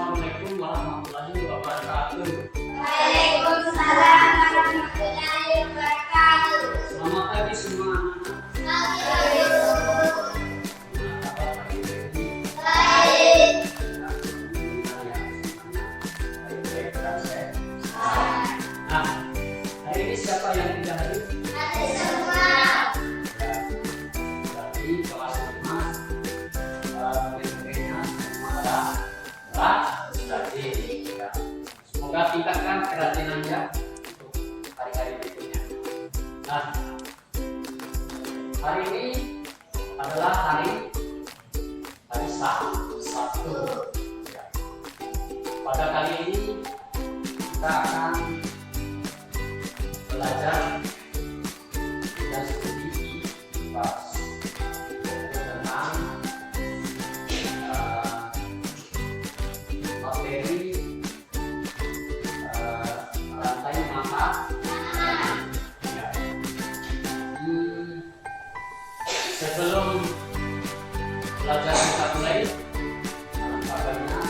Assalamualaikum warahmatullahi wabarakatuh. Waalaikumsalam warahmatullahi wabarakatuh. Selamat pagi semua anak-anak. Selamat pagi, Bu. Gimana kabar pagi ini? Baik. Baik-baik dan sehat. Nah, hari ini siapa yang tidak hadir? Ada semua. Berarti kelas 5 murid-muridnya semua adalah rajin. Ya. Semoga tingkatkan kerajinannya untuk hari-hari berikutnya. Nah, hari ini adalah hari Sabtu. Ya. Pada kali ini kita akan belajar dan studi IPA tentang materi rantai makanan. Ya. Sebelum belajar kita mulai, kabarnya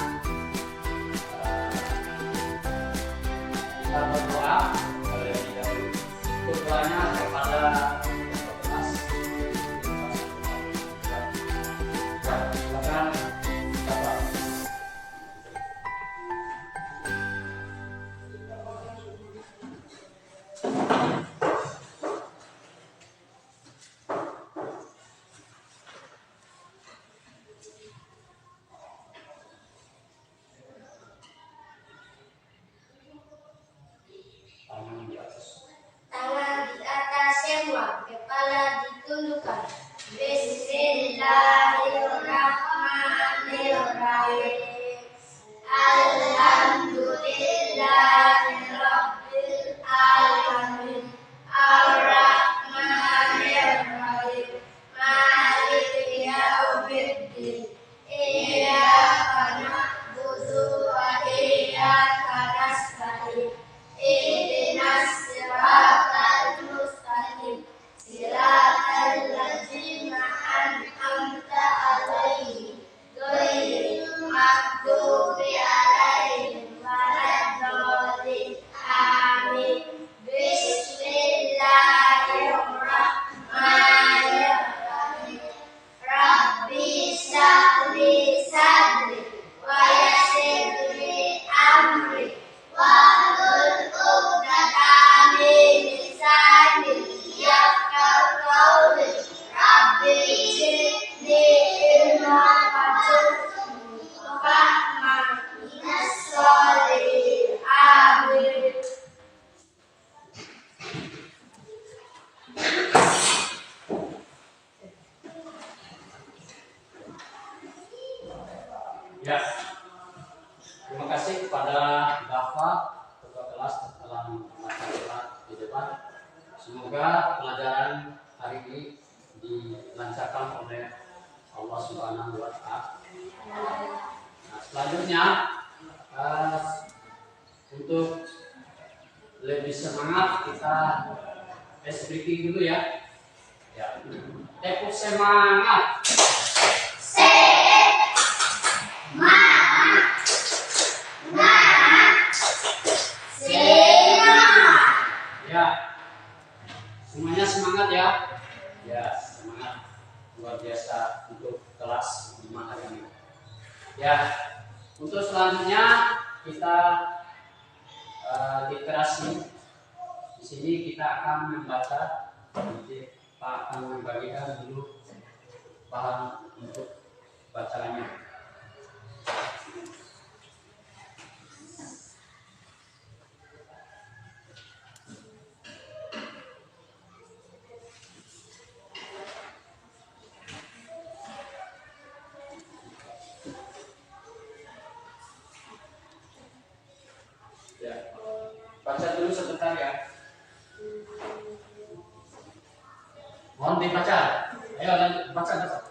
kita berdoa terlebih dahulu. Doanya kepada kelas. Silakan Bapak. Tangan di atas. Tangan di atas semua, kepala ditundukkan. Bismillahirrahmanirrahim. Alhamdulillahirabbil alamin. Arrahmanirrahim. Maliki yaumiddin. Iyyaka na'budu wa iyyaka nasta'in. Ihdinas siratal mustaqim. Siratal ladzina an'amta 'alaihim ghairil maghdubi 'alaihim waladdallin. Amin. Bismillahirrahmanirrahim. Rabbi shrah li sadri wa yassir li amri wahlul 'uqdatam min lisani yafqahu qawli. Rabbi zidni ilman warzuqni fahman minas sholihin. Amin. Ya, terima kasih kepada Bapak Ketua Kelas telah melaksanakan di depan. Semoga pelajaran hari ini dilancarkan oleh Allah Subhanahu wa Ta'ala. Nah, selanjutnya untuk lebih semangat kita ice breaking dulu ya. Ya, tepuk semangat. Ya, semuanya semangat ya. Ya, semangat luar biasa untuk kelas 5 hari ini. Ya, untuk selanjutnya kita literasi. Di sini kita akan membaca. Nanti Pak akan membagikan dulu bahan untuk bacaannya. Ya, baca dulu sebentar ya. Mohon dibaca. Ayo lanjut baca.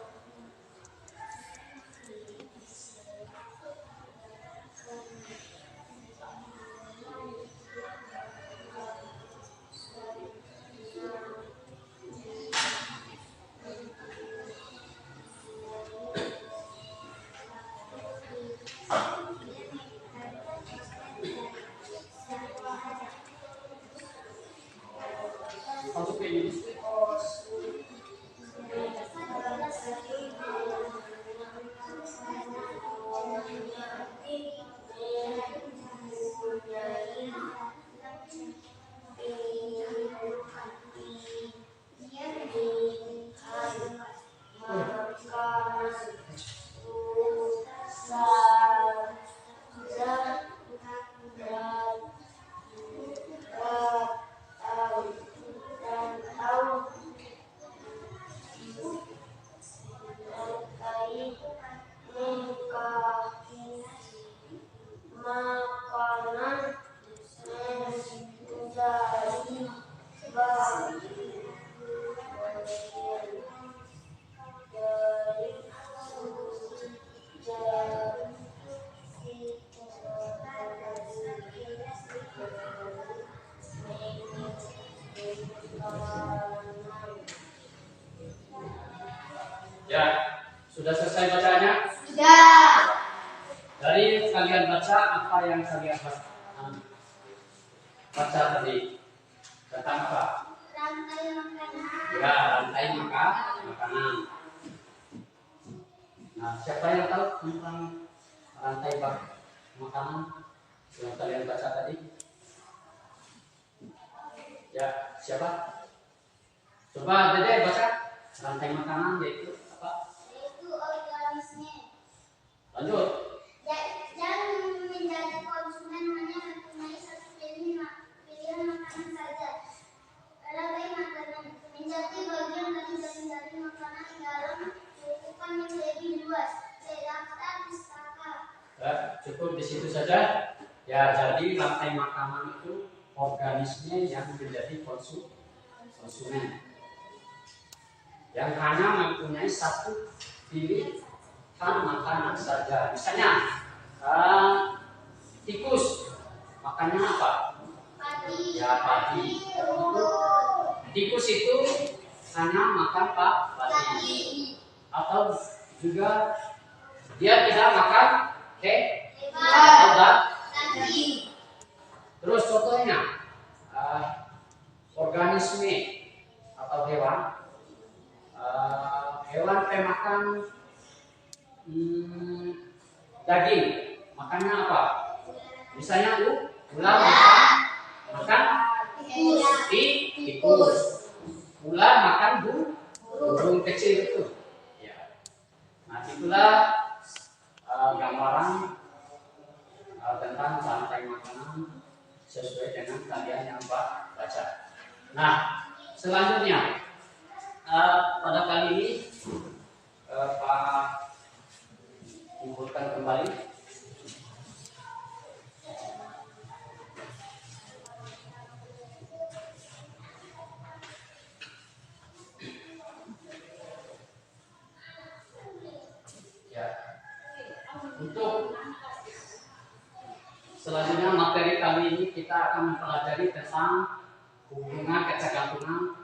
makanan menjadi Ya, sudah selesai bacanya? sudah. Dari kalian baca apa yang kalian baca tadi tentang apa? Rantai makanan. Ya, rantai makanan. Nah, siapa yang tahu tentang rantai makanan yang kalian baca tadi? Ya, siapa? Coba Dede baca rantai makanan yaitu apa? Yaitu organisme. Lanjut. Jangan menjadi konsumen hanya mempunyai satu pilihan makanan saja. Rantai makanan menjadi bagian dari makanan dalam cakupan yang lebih luas. Daftar pustaka. Cukup di situ saja. Ya, jadi rantai makanan itu organisme yang menjadi konsumen yang hanya mempunyai satu pilihan makanan saja. Misalnya tikus makannya apa? Padi. Ya, padi. Tikus itu hanya makan padi. Atau juga dia tidak makan daging. Terus contohnya organisme atau hewan pemakan daging, makannya apa? Misalnya ular makan tikus. Ular makan burung kecil itu. Ya. Nah, itulah gambaran tentang rantai makanan sesuai dengan kalian yang baca. Nah, selanjutnya pada kali ini Pak kumpulkan kembali. Ya. Untuk selanjutnya materi kali ini kita akan mempelajari tentang hubungan ketergantungan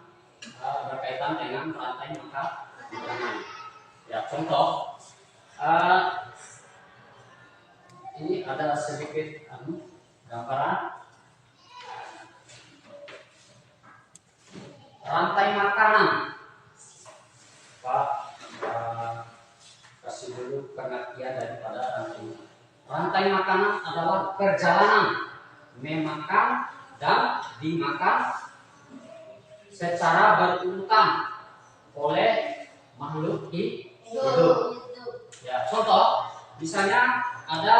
berkaitan dengan rantai makanan. Ya, contoh ini ada sedikit gambaran rantai makanan. Pak kasih dulu pengertian daripada rantai makanan. Rantai makanan adalah perjalanan memakan dan dimakan secara berurutan oleh makhluk hidup. Ya, contoh, misalnya ada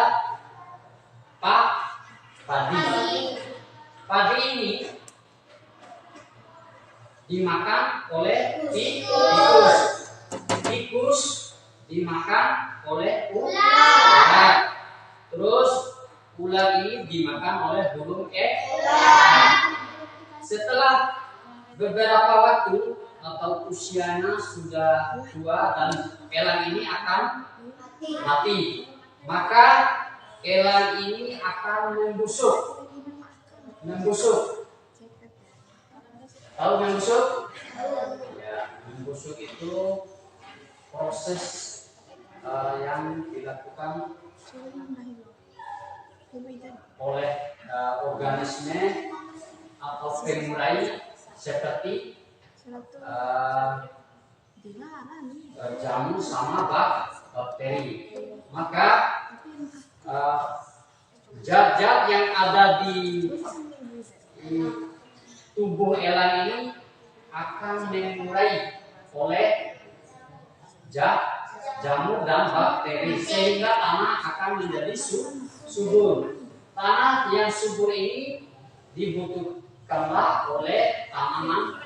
padi. Padi ini dimakan oleh tikus. Tikus dimakan oleh ular. Terus ular ini dimakan oleh burung Setelah beberapa waktu atau usianya sudah tua dan elang ini akan mati, maka elang ini akan membusuk. Tahu membusuk? Ya, membusuk itu proses yang dilakukan oleh organisme atau pengurai seperti jamu sama bakteri. Maka zat-zat yang ada di tubuh elang ini akan mengurai oleh jamur dan bakteri sehingga tanah akan menjadi subur. Tanah yang subur ini dibutuhkanlah oleh tanaman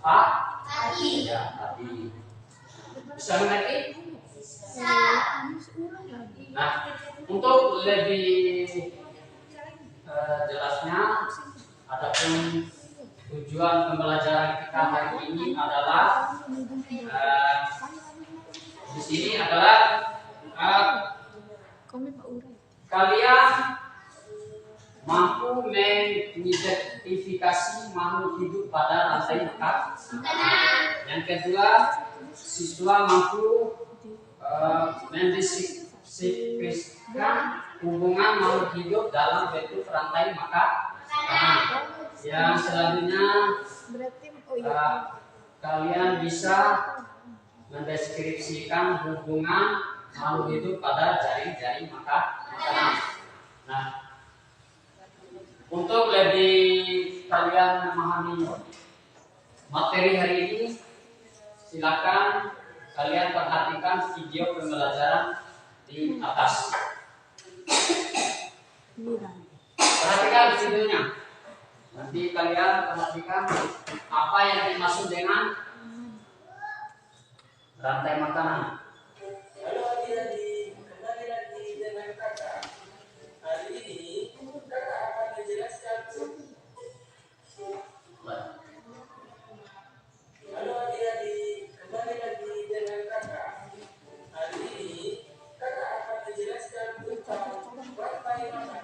padi. Ya, padi. Bisa mengerti? Nah, untuk lebih jelasnya, adapun tujuan pembelajaran kita hari ini adalah di sini adalah kalian mampu mengidentifikasi makhluk hidup pada rantai makanan. Yang kedua, siswa mampu mendeskripsikan hubungan makhluk hidup dalam bentuk rantai makanan. Yang selanjutnya, kalian bisa mendeskripsikan hubungan makhluk hidup pada jaring-jaring makanan. Nah, untuk lebih kalian memahami materi hari ini, silakan kalian perhatikan video pembelajaran di atas. Perhatikan videonya. Nanti kalian perhatikan apa yang dimaksud dengan rantai makanan. Halo adik-adik, kembali lagi dengan kakak. Hari ini kakak akan menjelaskan. Halo adik-adik, kembali lagi dengan kakak. Hari ini kakak akan menjelaskan tentang rantai makanan.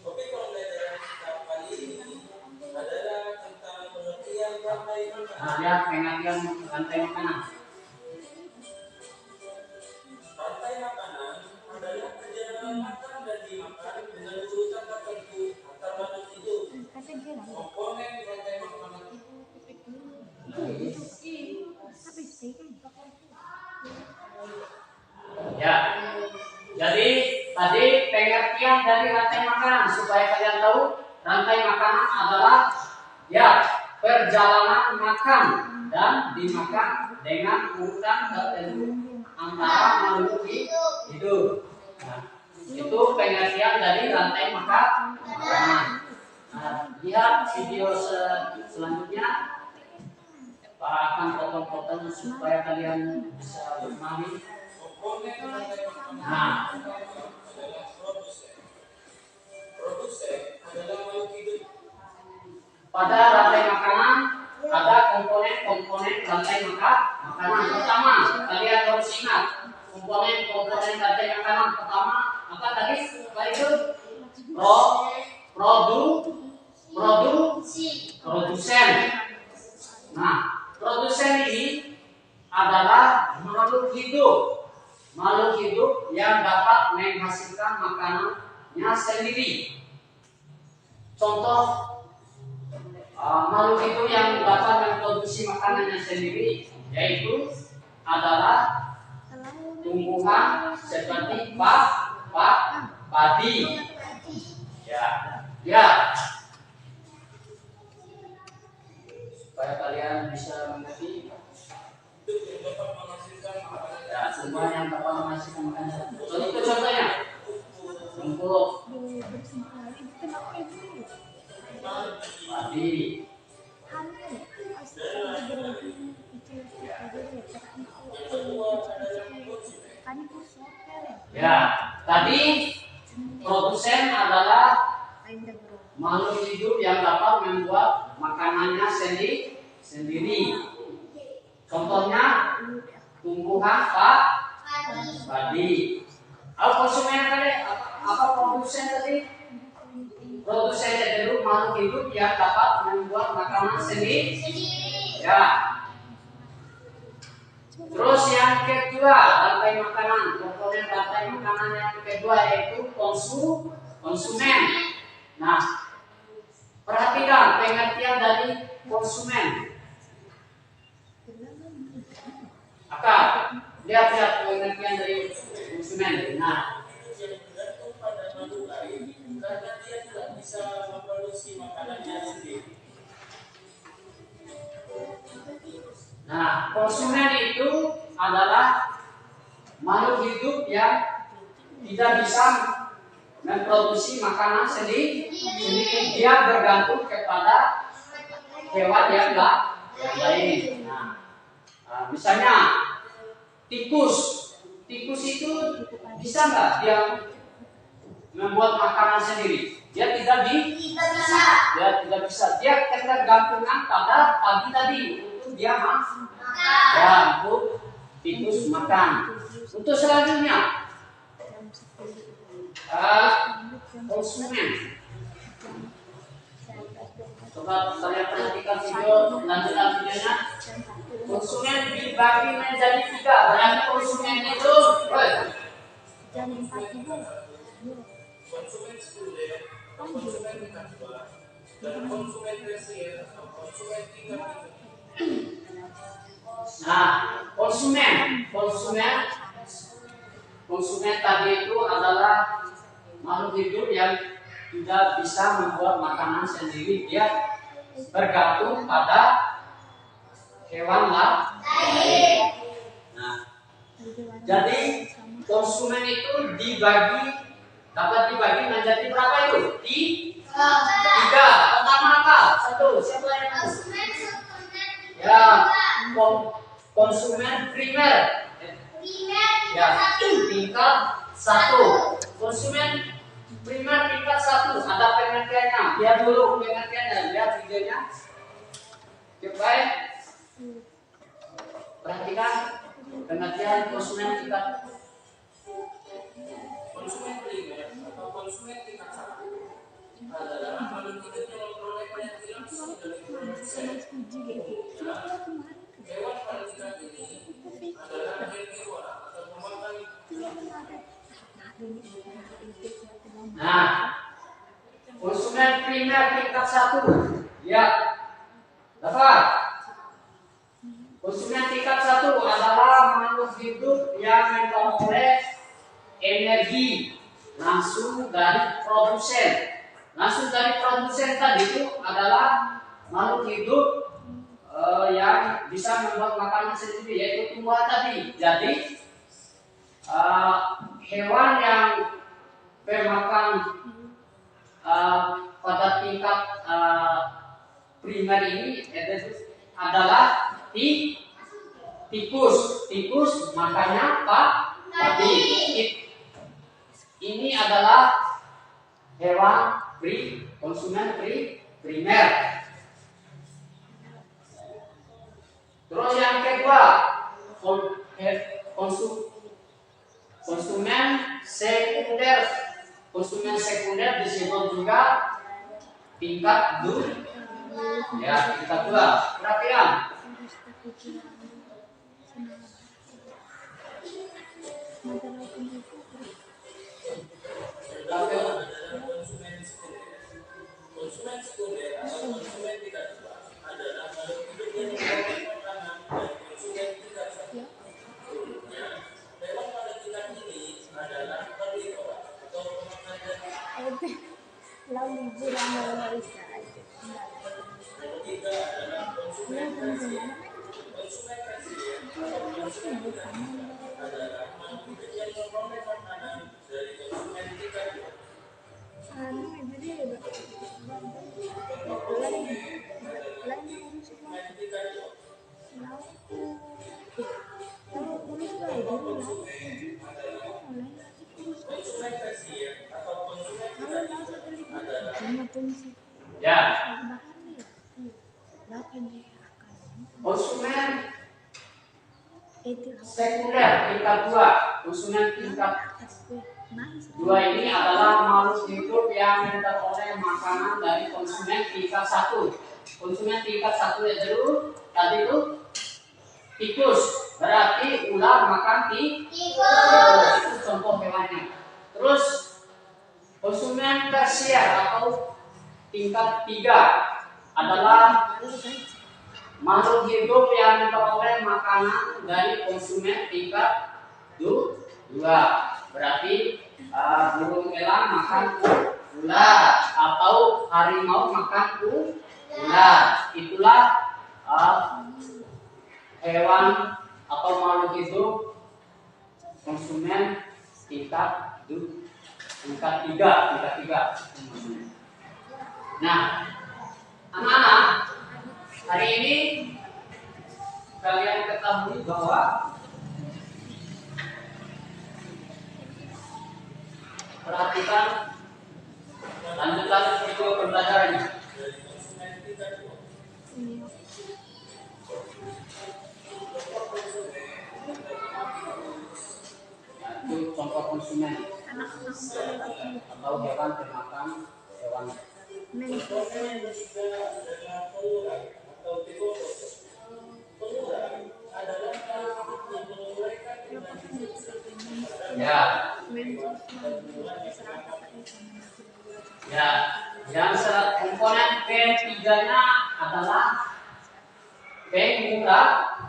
Topik pembelajaran kita kali ini adalah tentang pengertian rantai makanan. Nah, lihat pengertian rantai makanan. Rantai makanan adalah perjalanan makan dan dimakan dengan urutan tertentu antar makhluk hidup. Komponen rantai makanan Ya, jadi tadi pengertian dari rantai makanan supaya kalian tahu rantai makanan adalah ya perjalanan makan dan dimakan dengan urutan tertentu antara makhluk hidup. Nah, itu pengertian dari rantai makanan. Nah, lihat video selanjutnya. Pak akan potong-potong supaya kalian bisa memahami. komponen rantai makanan Nah, adalah produsen. Produsen adalah makhluk hidup. pada rantai makanan ada komponen-komponen rantai makanan. Pertama, kalian harus ingat komponen-komponen rantai makanan. Pertama, apa tadi? Apa itu? Produsen. Nah, produsen ini adalah makhluk hidup. Makhluk hidup yang dapat menghasilkan makanannya sendiri. Contoh makhluk hidup yang dapat memproduksi makanannya sendiri yaitu adalah tumbuhan seperti padi. Ya. Supaya kalian bisa mengerti. Hidup yang dapat menghasilkan makanan. Ya, semua yang dapat menghasilkan makanan. Itu contohnya. Rumput, padi. Ya, tadi produsen adalah makhluk hidup yang dapat membuat makanannya sendiri. Contohnya tumbuhan padi. Apa konsumen tadi? Apa produsen tadi? Produsen adalah makhluk hidup yang dapat membuat makanan sendiri. Ya. Terus yang kedua, rantai makanan. Komponen rantai makanan yang kedua yaitu konsumen. Nah, perhatikan pengertian dari konsumen. Akak, lihat pengertian dari konsumen. Nah, yang bergantung pada makhluk lain karena dia tidak bisa memproduksi makanannya sendiri. Nah, konsumen itu adalah makhluk hidup yang tidak bisa memproduksi makanan sendiri. Dia bergantung kepada hewan yang lain. Nah, misalnya tikus itu bisa nggak dia membuat makanan sendiri? Dia tidak bisa. Dia ketergantungan pada pagi tadi untuk dia makan. Ya, untuk tikus makan. Untuk selanjutnya konsumen. Coba kalian perhatikan lanjutan videonya. Konsumen dibagi menjadi 3. Berarti konsumen itu Konsumen sekunder, konsumen tingkat 2, dan konsumen tersier atau konsumen tingkat 3. Nah, konsumen tadi itu adalah makhluk hidup yang tidak bisa membuat makanan sendiri. Dia bergantung pada hewan lain. Nah, jadi konsumen itu dapat dibagi menjadi berapa itu? 3. Pertama apa? 1. Siapa yang tahu? Ya, konsumen primer. Ya, tingkat 1. Konsumen primer tingkat 1. Ada pengertiannya. Lihat dulu pengertiannya. Lihat videonya. Oke, perhatikan pengertian konsumen tingkat. Konsumen primer atau konsumen tingkat 1 adalah makhluk hidup yang memperoleh penyakit langsung dari produsen. Hewan pada tingkat ini adalah herbivora atau pemakan. Nah, konsumen primer tingkat 1. Ya, dapat. Konsumen tingkat 1 adalah makhluk hidup yang memperoleh energi langsung dari produsen. Langsung dari produsen tadi itu adalah makhluk hidup yang bisa membuat makanan sendiri, yaitu tumbuhan tadi. Jadi hewan yang pemakan pada tingkat primer ini adalah tikus makanya padi. Ini adalah hewan konsumen primer. Terus yang kedua konsumen sekunder. Konsumen sekunder disebut juga tingkat 2. Ya, tingkat 2. Perhatian. Konsumen sekunder atau konsumen tingkat 2 adalah makhluk hidup yang memperoleh makanan dari konsumen tingkat 1. Hewan pada tingkat ini adalah herbivora atau pemakan daging. Yang ketiga adalah konsumen tersier. Konsumen tersier atau konsumen tingkat 3 adalah makhluk hidup yang memperoleh makanan dari konsumen tingkat 2. Konsumen tersier atau konsumen tingkat 3 adalah Ya. Konsumen sekunder tingkat 2. Konsumen tingkat 2 ini adalah makhluk hidup yang memperoleh makanan dari konsumen tingkat 1. Konsumen tingkat 1 itu tadi itu tikus. Berarti ular makan tikus. itu contoh hewannya. Terus konsumen tersier atau tingkat 3 adalah makhluk hidup yang memperoleh makanan dari konsumen tingkat 2. Berarti burung elang makan ular atau harimau makan ular. Itulah hewan atau makhluk hidup konsumen tingkat 3. Nah, anak-anak, hari ini kalian ketahui bahwa perhatikan lanjutan video pembelajarannya. Itu contoh konsumen atau hewan termakan hewan. Ya, yang syarat komponen P3-nya adalah pemurai.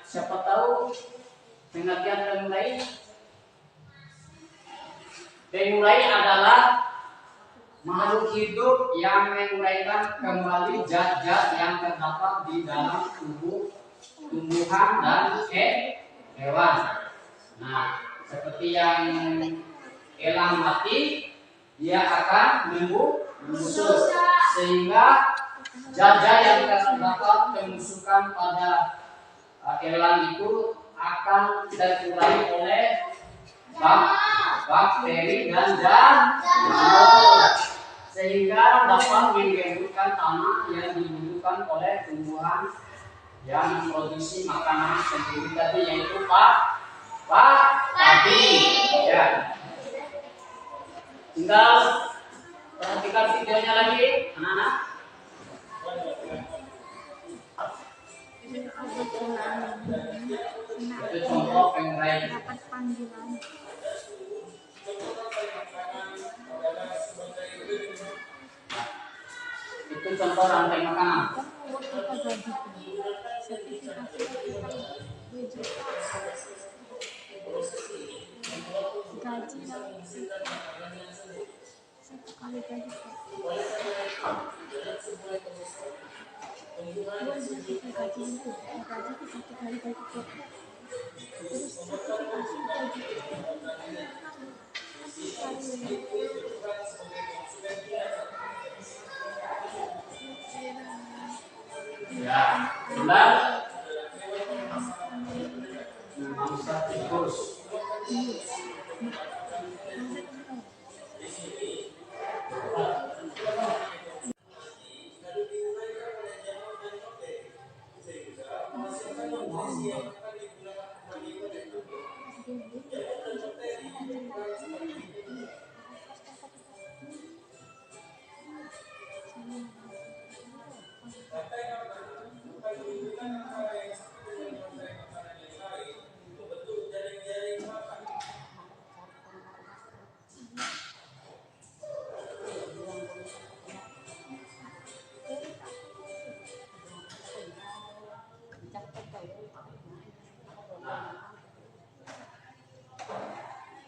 Siapa tahu pengertian pemurai? Pemurai adalah makhluk hidup yang menguraikan kembali zat-zat yang terdapat di dalam tumbuhan dan hewan. Nah, seperti yang elang mati, dia akan membusuk sehingga zat-zat yang terdapat pembusukan pada elang itu akan terurai oleh bakteri dan jamur sehingga dapat menggemburkan tanah yang dibutuhkan oleh tumbuhan yang memproduksi makanan sendiri tadi, yaitu padi. Ya. Tinggal perhatikan videonya lagi, anak-anak. Itu contoh pengurai. Itu contoh rantai makanan. Gaji satu kali gaji. Ya, benar. Mangsa tikus.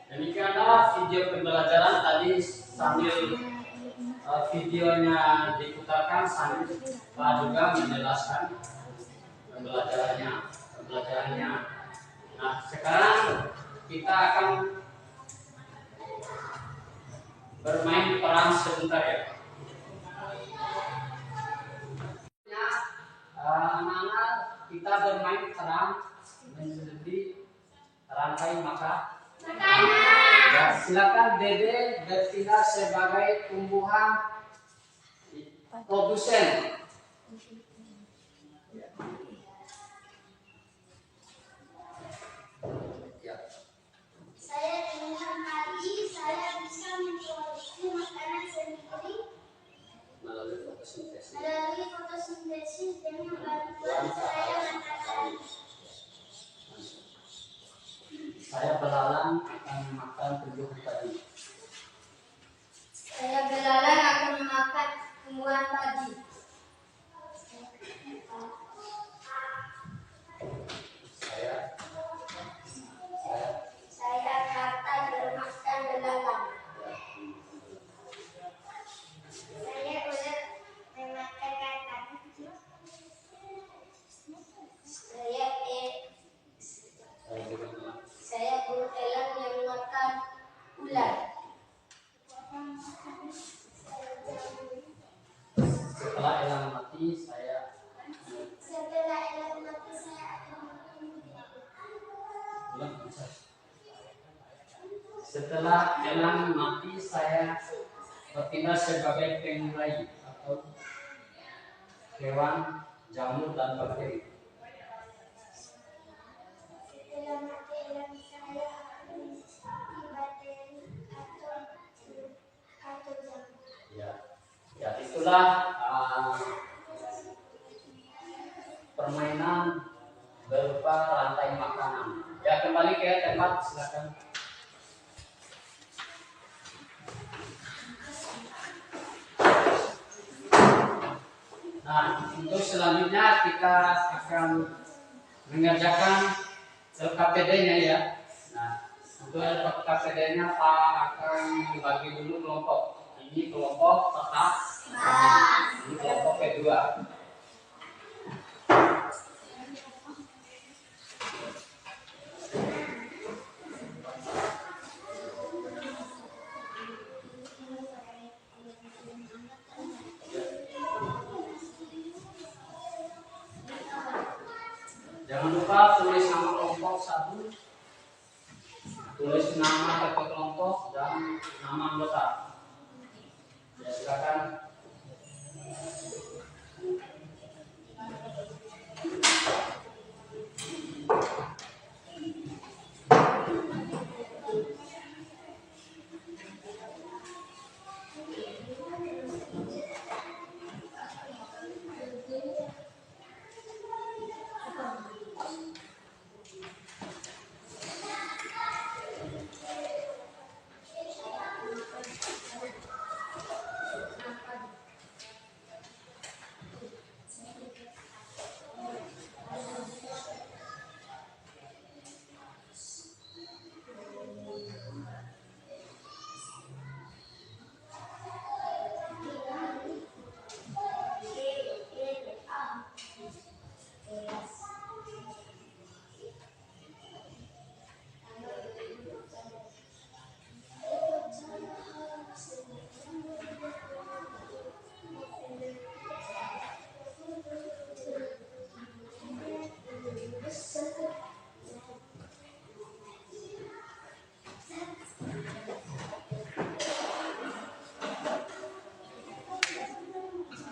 Demikianlah video pembelajaran tadi, sambil videonya diputarkan sambil Pak juga menjelaskan pembelajarannya. Nah, sekarang kita akan bermain peran sebentar ya. Anak-anak, kita bermain peran menjadi rantai makanan. Ya, silakan Dede bertindak sebagai tumbuhan produsen. Saya tumbuhan mati, saya bisa memproduksi makanan sendiri. makan 7 tadi? Saya belalang akan memakan tumbuhan padi. Saya kata bermakan belalang. Saya ular memakan kacang. Saya burung elang yang makan ular. Setelah elang mati, saya Setelah elang mati, saya bertindak sebagai pengurai atau hewan jamur dan bakteri. Setelah mati elang saya akan bakteri atau jamur. Ya itulah permainan berupa rantai makanan. Ya, kembali ke tempat, silakan. Nah, untuk selanjutnya kita akan mengerjakan LKPD-nya ya. Nah, untuk LKPD-nya Pak akan dibagi dulu kelompok. Ini kelompok tetap, ini kelompok kedua. Jangan lupa tulis nama kelompok 1, tulis nama ketua kelompok dan nama anggota. Ya, silakan.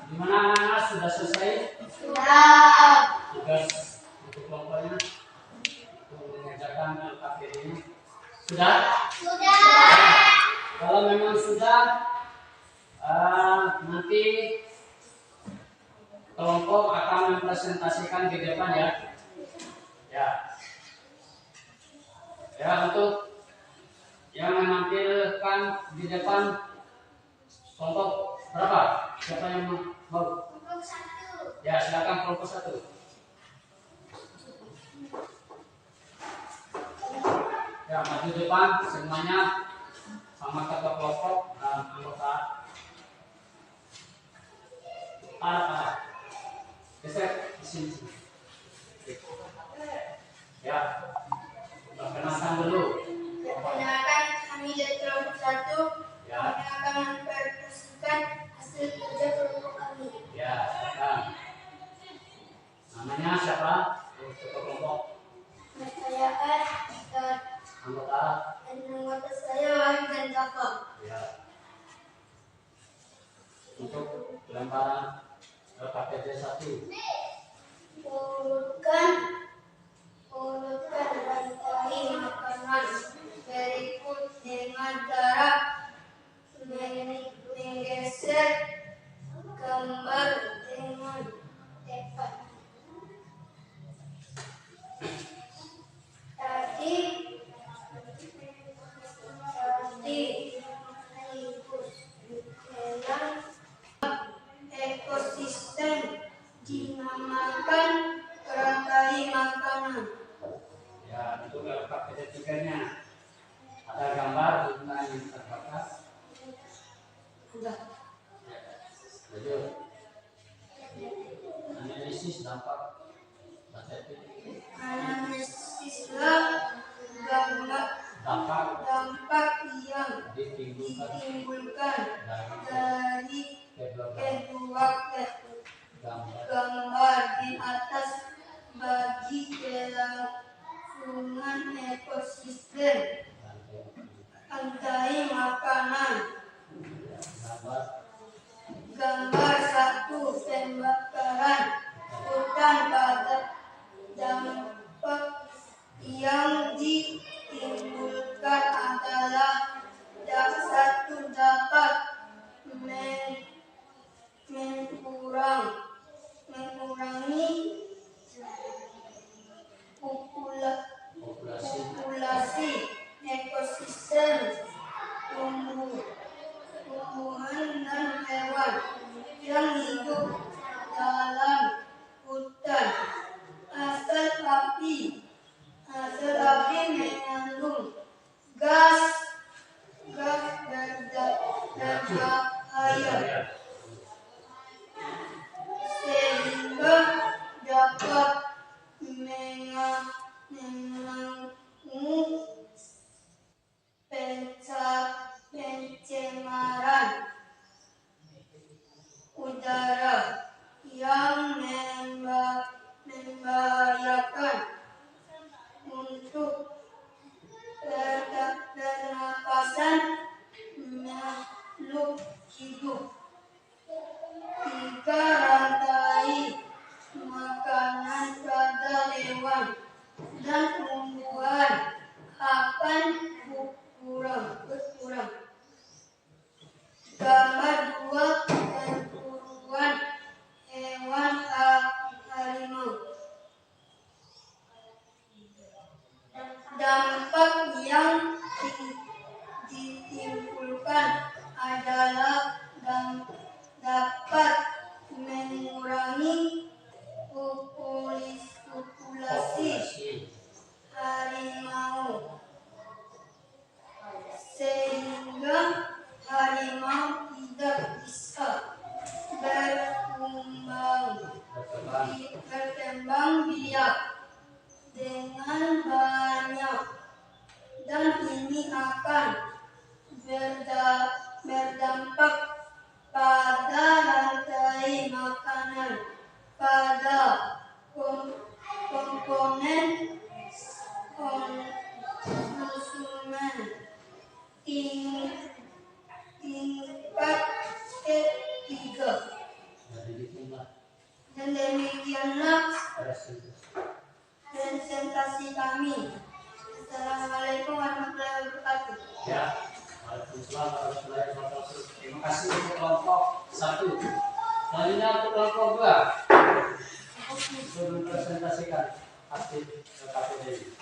Gimana anak-anak, sudah selesai? Sudah. Tugas untuk kelompoknya, untuk mengerjakan LKPD-nya. Sudah? Sudah. Kalau memang sudah, nanti kelompok akan mempresentasikan di depan ya. Ya, untuk yang menampilkan di depan kelompok berapa? Siapa yang mau? Kelompok 1. Ya, silakan kelompok 1. Ya, maju depan semuanya sama ketua kelompok dan anggota. Geser di sini. Ya, perkenalkan dulu. Perkenalkan, kami dari kelompok 1. Ya. Kami akan mempresentasikan hasil kerja kelompok kami. Ya, silakan. Namanya siapa? Ketua kelompok. Saya dan Anggota. anggota saya Wahyu dan Kakak. Ya. Untuk lemparan LKPD 1. Urutkan rantai makanan berikut dengan cara menggeser gambar dengan tepat. Tadi makanan. Ya, itu lengkap ketiganya. Ada gambar bunga yang terbakar. Sudah. Lanjut. Analisis dampak baterai. Analisislah dampak yang ditimbulkan dari kedua gambar di atas bagi kelangsungan ekosistem rantai makanan. Gambar 1, pembakaran hutan pada dampak yang ditimbulkan adalah satu dapat mengurangi populasi ekosistem tumbuhan dan hewan yang hidup dalam hutan. Asap api mengandung gas berbahaya sehingga dapat mengandung pencemaran udara yang membahayakan untuk pernapasan makhluk hidup. 3, rantai makanan pada hewan dan tumbuhan akan berkurang. Gambar 2, perburuan hewan harimau. Dampak yang ditimbulkan adalah dapat mengurangi populasi harimau sehingga harimau tidak bisa berkembang biak dengan banyak, dan ini akan berdampak pada rantai makanan pada komponen konsumen tingkat ketiga. Dan demikianlah presentasi kami. Assalamualaikum warahmatullahi wabarakatuh. Ya, Waalaikumsalam warahmatullahi wabarakatuh. Terima kasih untuk kelompok 1. Selanjutnya untuk kelompok 2 untuk mempresentasikan hasil KPD.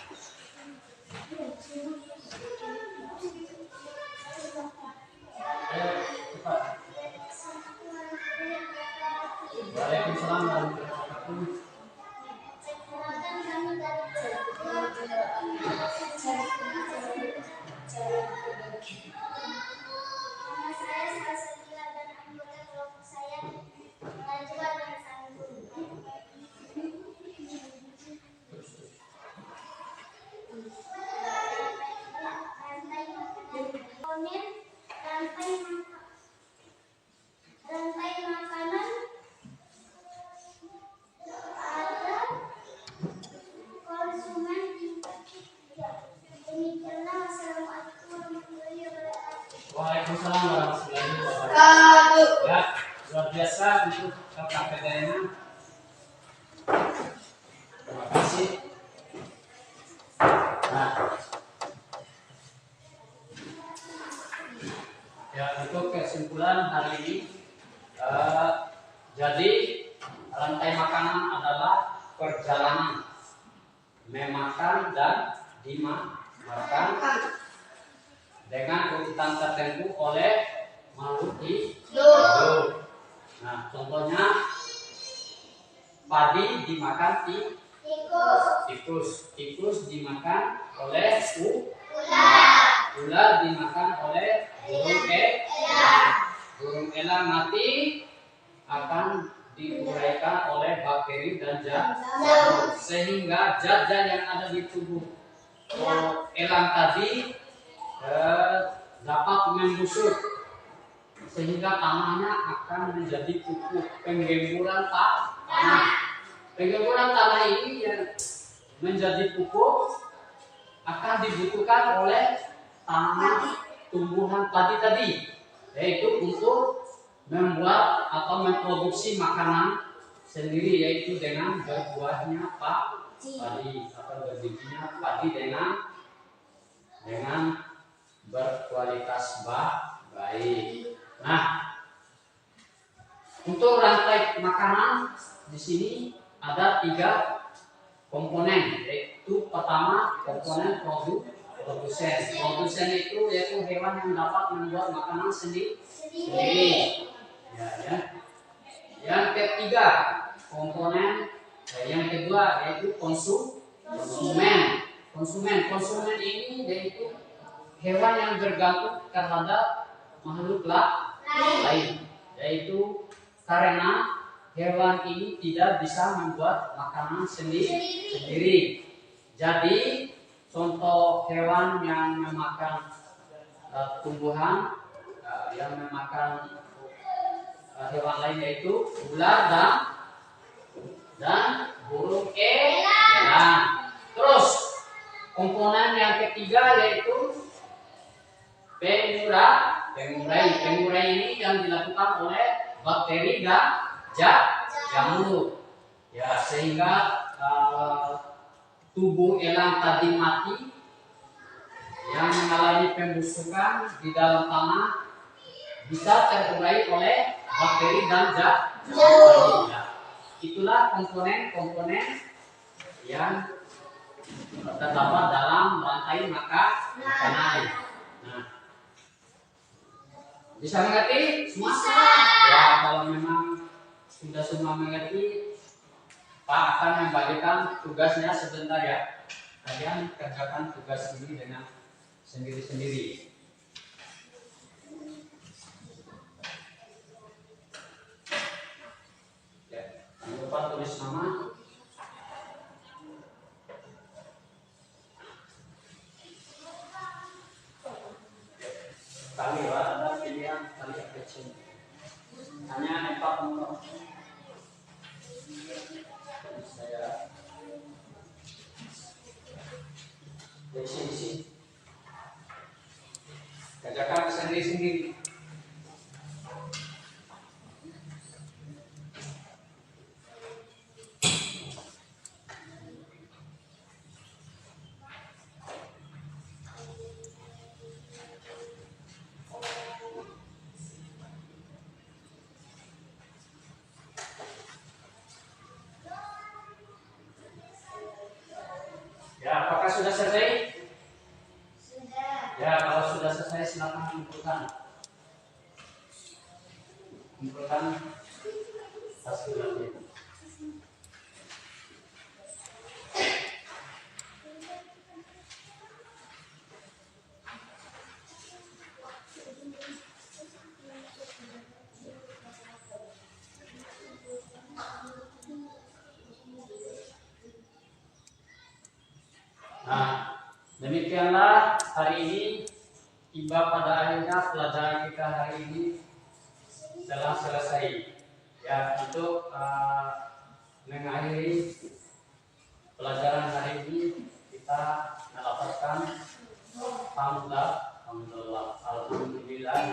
Ayo cepat. Waalaikumsalam warahmatullahi wabarakatuh. Nama saya Salsabila dan anggota kelompok saya Najwa dan Sanggun. Rantai makanan ada konsumen tingkat ketiga. Demikianlah, wassalamualaikum warahmatullahi wabarakatuh. Waalaikumsalam warahmatullahi wabarakatuh. Ya, luar biasa untuk KPD-nya. Terima kasih. Nah, ya untuk kesimpulan hari ini, jadi rantai makanan adalah perjalanan memakan dan dimakan dengan urutan tertentu oleh makhluk hidup. Nah, contohnya padi dimakan tikus. tikus. Tikus dimakan oleh ular. Ular dimakan oleh burung elang. Burung elang mati akan diuraikan oleh bakteri dan jamur, sehingga zat-zat yang ada di tubuh elang tadi dapat membusuk, sehingga tanahnya akan menjadi pupuk. Penggemburan tanah. Penggemburan tanah ini yang menjadi pupuk akan dibutuhkan oleh tanah tumbuhan padi tadi, yaitu untuk membuat atau memproduksi makanan sendiri, yaitu dengan berbuahnya padi atau berbijinya padi dengan berkualitas baik. Nah, untuk rantai makanan di sini ada 3 komponen, yaitu pertama komponen produsen. Produsen itu yaitu hewan yang dapat membuat makanan sendiri. Ya. Yang ketiga komponen, yang kedua yaitu konsumen. Konsumen ini yaitu hewan yang bergantung terhadap makhluk lain, yaitu karena hewan ini tidak bisa membuat makanan sendiri. Jadi contoh hewan yang memakan tumbuhan, yang memakan hewan lain yaitu ular dan burung elang. Terus komponen yang ketiga yaitu pengurai ini yang dilakukan oleh bakteri dan jamur, ya, sehingga tubuh elang tadi mati yang mengalami pembusukan di dalam tanah bisa terurai oleh bakteri dan jamur. Itulah komponen-komponen yang terdapat dalam rantai makanan. Nah, bisa mengerti semua? Ya, kalau memang sudah semua mengerti, Pak akan membagikan tugasnya sebentar ya. Kalian kerjakan tugas ini dengan sendiri-sendiri. Ya, jangan lupa tulis nama. Kali ada pilihan kali kecil. Hanya 4 nomor. Saya di sini. Kerjakan sendiri-sendiri. Ya, apakah sudah selesai? Sudah. Ya, kalau sudah selesai silakan kumpulkan hasilnya. Nah, demikianlah hari ini tiba pada akhirnya pelajaran kita hari ini telah selesai. Ya, untuk mengakhiri pelajaran hari ini kita mendapatkan alhamdulillah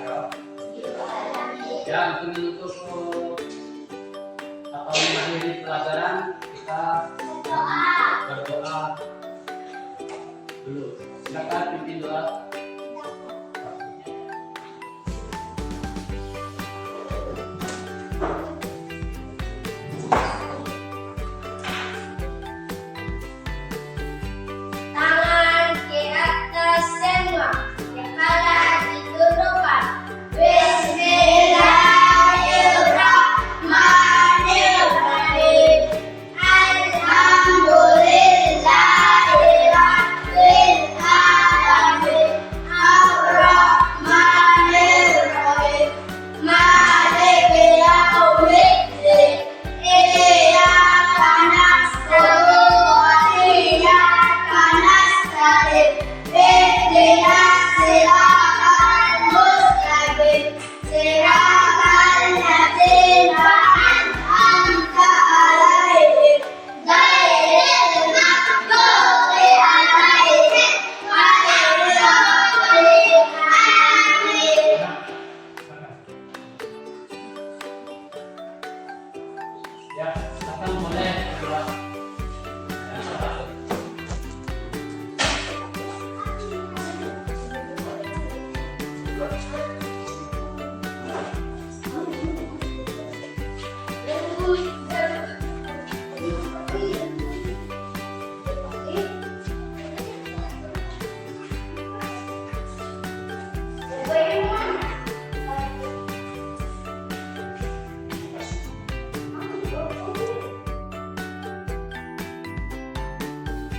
ya. Untuk menutup atau mengakhiri pelajaran kita berdoa dulu. Silakan pimpin doa. Tangan ke atas semua, kepala ditundukkan. Bismillahirrahmanirrahim. Alhamdulillah. Bye.